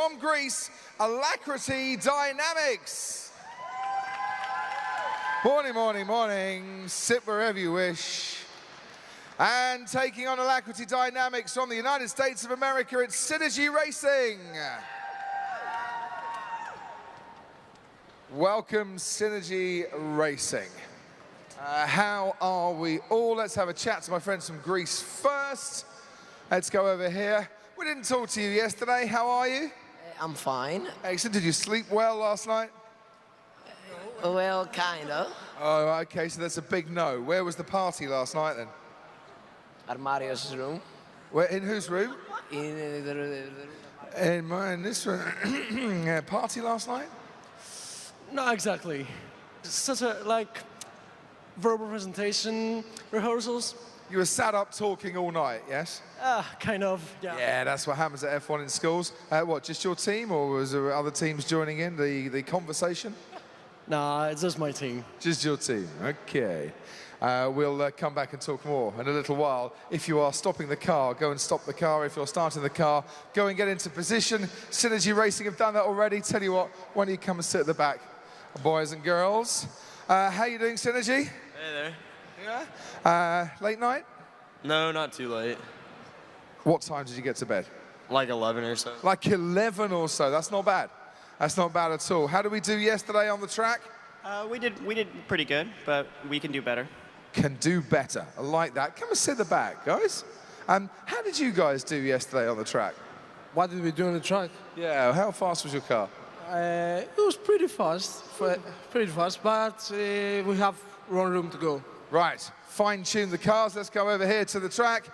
from Greece, Alacrity Dynamics. Morning, morning, morning. Sit wherever you wish. And taking on Alacrity Dynamics from the United States of America, it's Synergy Racing. Welcome, Synergy Racing. How are we all? Let's have a chat to my friends from Greece first. Let's go over here. We didn't talk to you yesterday. How are you? I'm fine. Excellent. Did you sleep well last night? Well, kind of. Oh, okay, so that's a big no. Where was the party last night then? At Mario's room. Where, in whose room? In In this room. Party last night? Not exactly. Such a, like, verbal presentation, rehearsals. You were sat up talking all night, yes? Kind of, yeah. Yeah, that's what happens at F1 in schools. What, just your team, or was there other teams joining in the conversation? Nah, it's just my team. Just your team, okay. We'll come back and talk more in a little while. If you are stopping the car, go and stop the car. If you're starting the car, go and get into position. Synergy Racing have done that already. Tell you what, why don't you come and sit at the back, boys and girls. How you doing, Synergy? Hey there. Yeah? Late night? No, not too late. What time did you get to bed? Like 11 or so. Like 11 or so. That's not bad. That's not bad at all. How did we do yesterday on the track? We did pretty good, but we can do better. Can do better. I like that. Come and sit at the back, guys. How did you guys do yesterday on the track? What did we do on the track? Yeah, how fast was your car? It was pretty fast, but we have one room to go. Right, fine-tune the cars. Let's go over here to the track.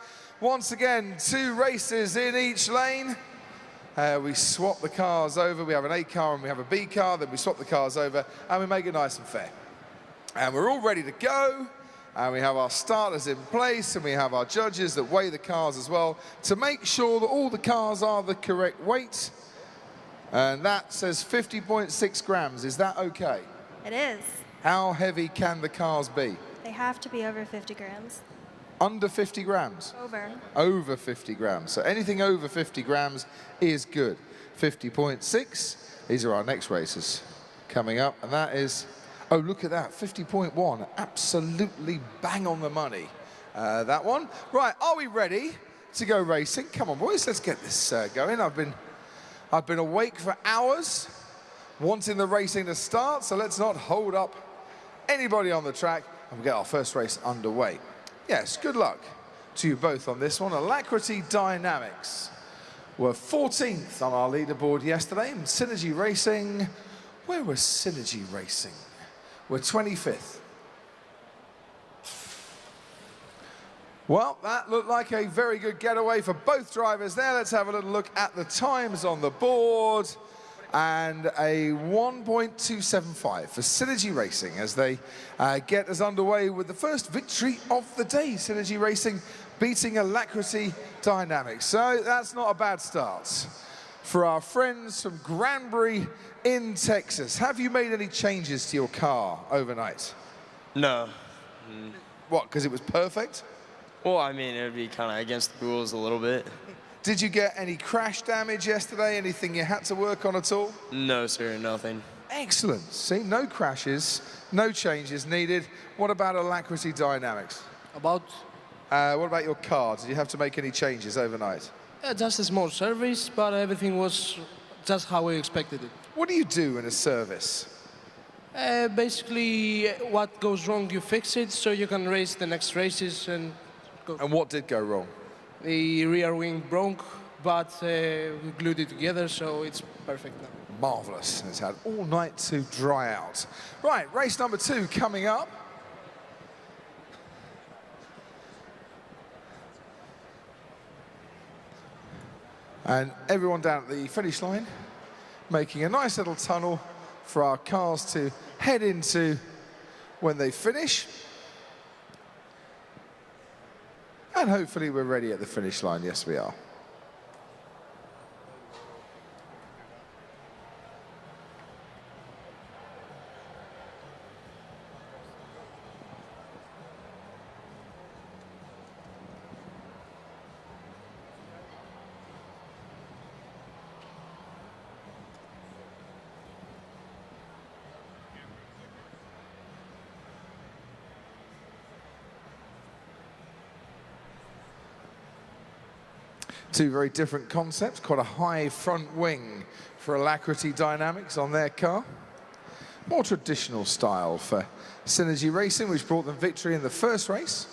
Once again, 2 races in each lane. We swap the cars over. We have an A car and we have a B car. Then we swap the cars over and we make it nice and fair. And we're all ready to go. And we have our starters in place and we have our judges that weigh the cars as well to make sure that all the cars are the correct weight. And that says 50.6 grams. Is that okay? It is. How heavy can the cars be? They have to be over 50 grams. Under 50 grams? Over. Over 50 grams. So anything over 50 grams is good. 50.6, these are our next races coming up. And that is, oh, look at that, 50.1. Absolutely bang on the money, that one. Right, are we ready to go racing? Come on, boys, let's get this going. I've been awake for hours, wanting the racing to start, so let's not hold up anybody on the track and we'll get our first race underway. Yes, good luck to you both on this one. Alacrity Dynamics were 14th on our leaderboard yesterday, and Synergy Racing, where was Synergy Racing? We're 25th. Well, that looked like a very good getaway for both drivers there. Let's have a little look at the times on the board. And a 1.275 for Synergy Racing as they get us underway with the first victory of the day. Synergy Racing beating Alacrity Dynamics. So that's not a bad start for our friends from Granbury in Texas. Have you made any changes to your car overnight? No. What, because it was perfect? Well, I mean, it would be kind of against the rules a little bit. Did you get any crash damage yesterday? Anything you had to work on at all? No, sir, nothing. Excellent. See, no crashes, no changes needed. What about Alacrity Dynamics? About? What about your car? Did you have to make any changes overnight? Just a small service, but everything was just how we expected it. What do you do in a service? Basically, what goes wrong, you fix it, so you can race the next races and go. And what did go wrong? The rear wing broke, but we glued it together, so it's perfect now. Marvellous. It's had all night to dry out. Right, race number 2 coming up. And everyone down at the finish line, making a nice little tunnel for our cars to head into when they finish. And hopefully we're ready at the finish line. Yes, we are. Two very different concepts, quite a high front wing for Alacrity Dynamics on their car. More traditional style for Synergy Racing, which brought them victory in the first race.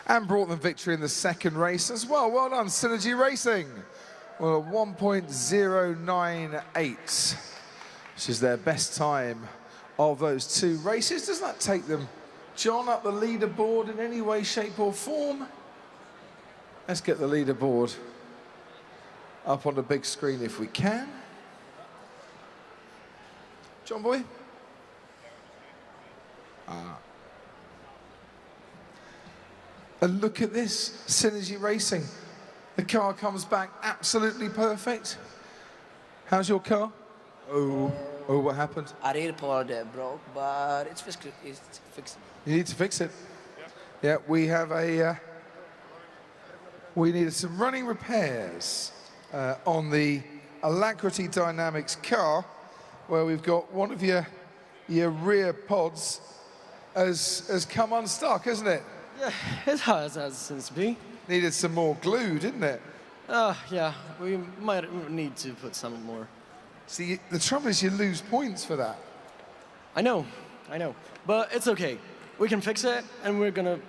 And brought them victory in the second race as well. Well done, Synergy Racing. Well, 1.098, which is their best time of those two races. Does that take them, John, up the leaderboard in any way, shape or form? Let's get the leaderboard up on the big screen if we can. John Boy? And look at this, Synergy Racing. The car comes back absolutely perfect. How's your car? Oh, what happened? A rear pod broke, but it's fixed. You need to fix it. Yeah, we have we needed some running repairs on the Alacrity Dynamics car, where we've got one of your rear pods has come unstuck, isn't it? Yeah, it has, as it seems to be. Needed some more glue, didn't it? Yeah, we might need to put some more. See, the trouble is you lose points for that. I know. But it's okay. We can fix it, and we're gonna...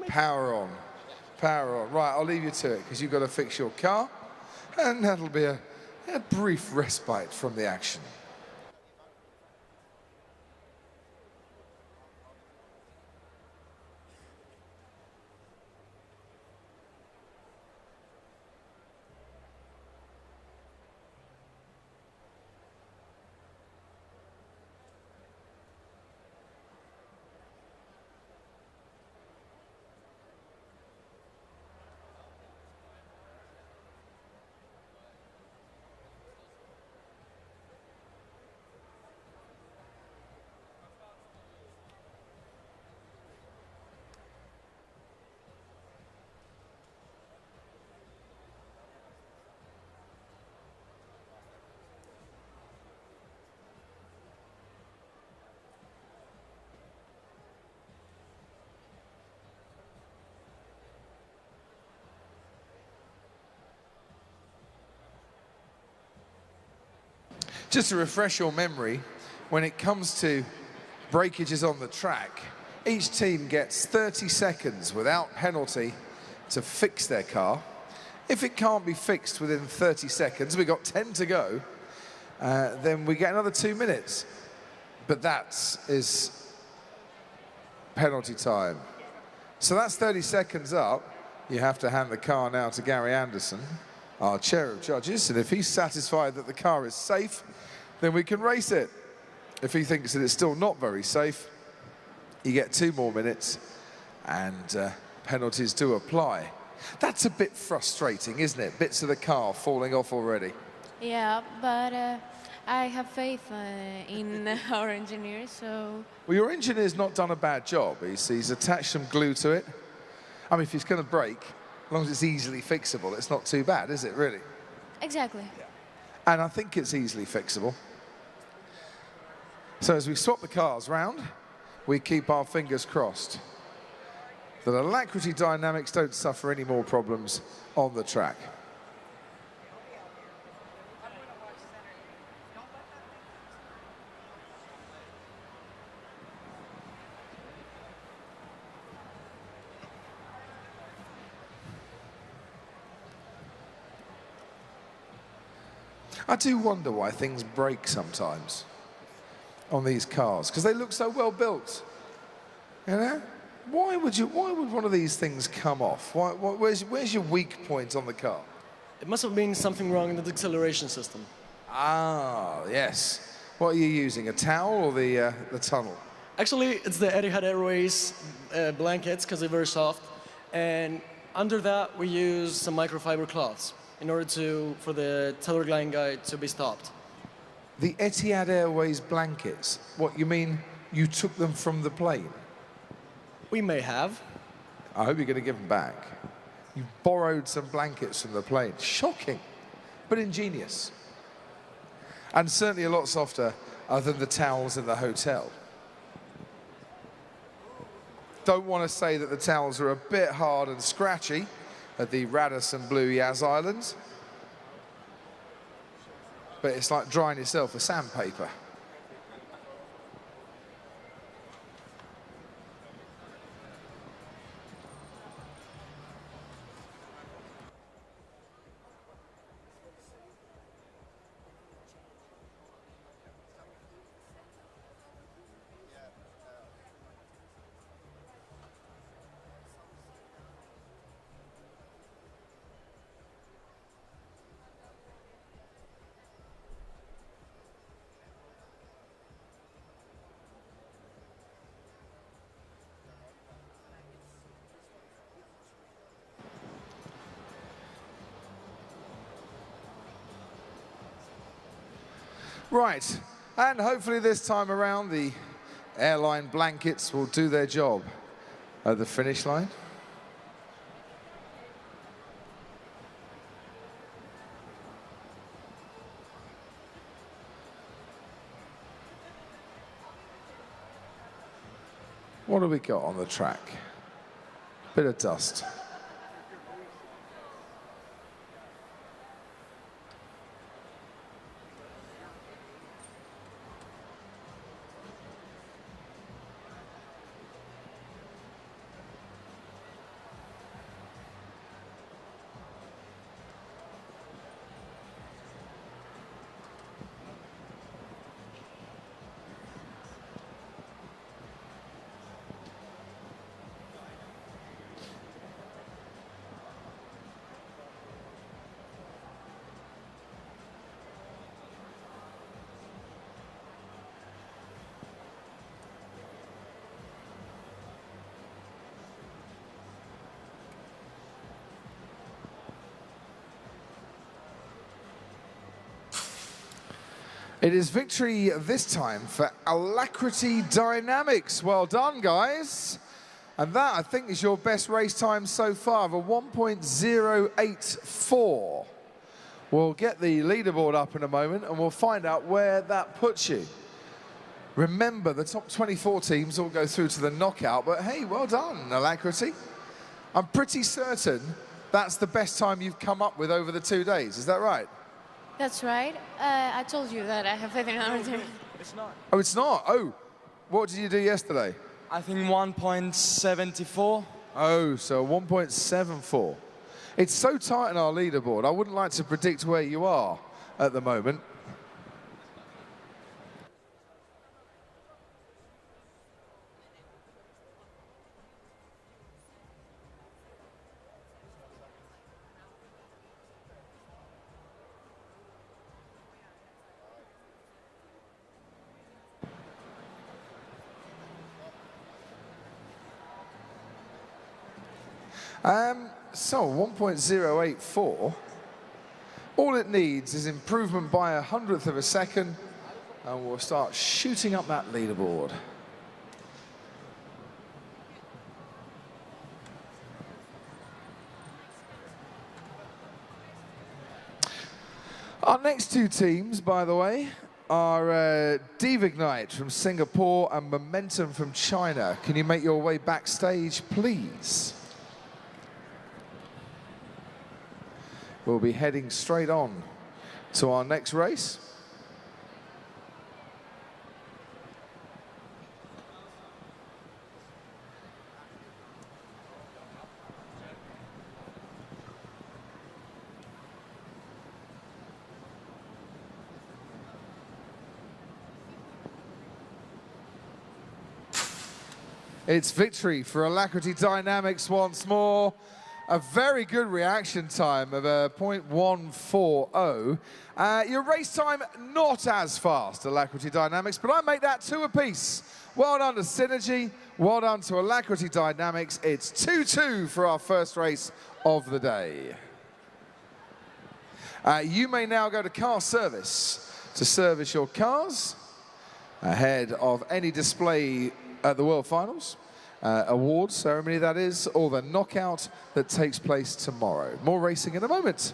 Power on. Right, I'll leave you to it, because you've got to fix your car, and that'll be a brief respite from the action. Just to refresh your memory, when it comes to breakages on the track, each team gets 30 seconds without penalty to fix their car. If it can't be fixed within 30 seconds, we've got 10 to go, then we get another 2 minutes. But that is penalty time. So that's 30 seconds up. You have to hand the car now to Gary Anderson, our chair of judges, and if he's satisfied that the car is safe, then we can race it. If he thinks that it's still not very safe, you get 2 more minutes and penalties do apply. That's a bit frustrating, isn't it? Bits of the car falling off already. Yeah, but I have faith in our engineers, so... Well, your engineer's not done a bad job. He's attached some glue to it. I mean, if it's going to break, as long as it's easily fixable, it's not too bad, is it, really? Exactly. Yeah. And I think it's easily fixable. So as we swap the cars round, we keep our fingers crossed that Alacrity Dynamics don't suffer any more problems on the track. I do wonder why things break sometimes on these cars, because they look so well built. You know? Why would one of these things come off? Where's your weak point on the car? It must have been something wrong in the acceleration system. Ah, yes. What are you using, a towel or the tunnel? Actually, it's the Etihad Airways blankets, because they're very soft. And under that, we use some microfiber cloths in order for the Teleglide guide to be stopped. The Etihad Airways blankets? What, you mean you took them from the plane? We may have. I hope you're going to give them back. You borrowed some blankets from the plane. Shocking, but ingenious. And certainly a lot softer other than the towels in the hotel. Don't want to say that the towels are a bit hard and scratchy at the Radisson Blue Yas Islands, but it's like drying yourself with sandpaper. Right, and hopefully this time around the airline blankets will do their job at the finish line. What have we got on the track? Bit of dust. It is victory this time for Alacrity Dynamics. Well done, guys. And that, I think, is your best race time so far of a 1.084. We'll get the leaderboard up in a moment and we'll find out where that puts you. Remember, the top 24 teams all go through to the knockout, but hey, well done, Alacrity. I'm pretty certain that's the best time you've come up with over the 2 days. Is that right? That's right. I told you that I have faith in our team. It's not. Oh, it's not? Oh, what did you do yesterday? I think 1.74. Oh, so 1.74. It's so tight on our leaderboard, I wouldn't like to predict where you are at the moment. So 1.084, all it needs is improvement by 100th of a second and we'll start shooting up that leaderboard. Our next two teams, by the way, are Divignite from Singapore and Momentum from China. Can you make your way backstage, please? We'll be heading straight on to our next race. It's victory for Alacrity Dynamics once more. A very good reaction time of a 0.140. Your race time, not as fast, Alacrity Dynamics, but I make that 2 apiece. Well done to Synergy, well done to Alacrity Dynamics. It's 2-2 for our first race of the day. You may now go to car service to service your cars ahead of any display at the World Finals. Awards ceremony, that is, or the knockout that takes place tomorrow. More racing in a moment.